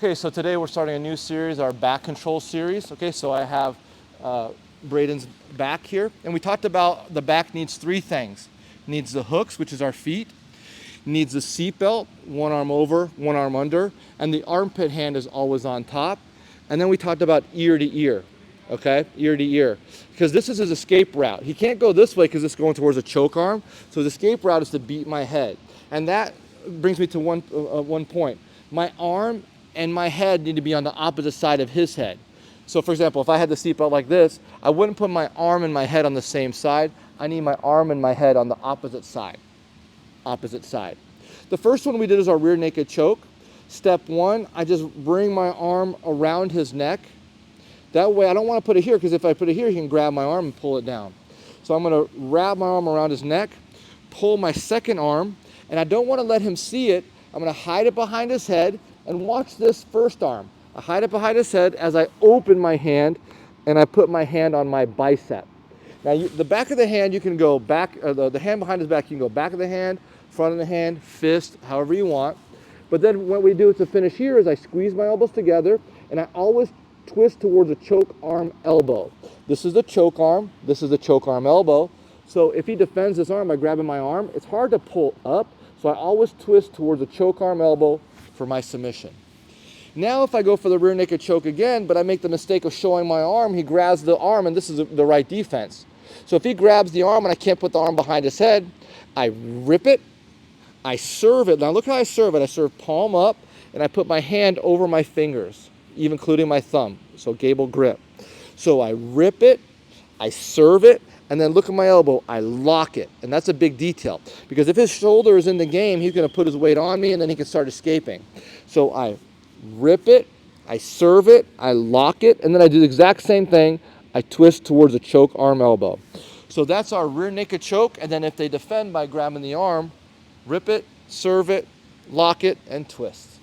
Okay, so today we're starting a new series, our back control series. Okay, so I have Braden's back here, and we talked about the back needs three things. It needs the hooks, which is our feet, needs the seat belt, one arm over, one arm under, and the armpit hand is always on top. And then we talked about ear to ear, okay, ear to ear, because this is his escape route. He can't go this way because it's going towards a choke arm, so his escape route is to beat my head. And that brings me to one point. My arm and my head need to be on the opposite side of his head. So for example, if I had the seatbelt like this, I wouldn't put my arm and my head on the same side. I need my arm and my head on the opposite side. Opposite side. The first one we did is our rear naked choke. Step one, I just bring my arm around his neck. That way, I don't want to put it here because if I put it here, he can grab my arm and pull it down. So I'm going to wrap my arm around his neck, pull my second arm, and I don't want to let him see it. I'm going to hide it behind his head and watch this first arm. I hide it behind his head as I open my hand and I put my hand on my bicep. Now, the back of the hand, you can go back, the hand behind his back, you can go back of the hand, front of the hand, fist, however you want. But then what we do to finish here is I squeeze my elbows together and I always twist towards a choke arm elbow. This is the choke arm, this is the choke arm elbow. So if he defends this arm by grabbing my arm, it's hard to pull up. So I always twist towards a choke arm elbow for my submission. Now if I go for the rear naked choke again, but I make the mistake of showing my arm, he grabs the arm, and this is the right defense. So if he grabs the arm and I can't put the arm behind his head, I rip it, I serve it. Now look how I serve it. I serve palm up, and I put my hand over my fingers, even including my thumb, so gable grip. So I rip it, I serve it, and then look at my elbow, I lock it. And that's a big detail, because if his shoulder is in the game, he's gonna put his weight on me and then he can start escaping. So I rip it, I serve it, I lock it, and then I do the exact same thing. I twist towards a choke arm elbow. So that's our rear naked choke, and then if they defend by grabbing the arm, rip it, serve it, lock it, and twist.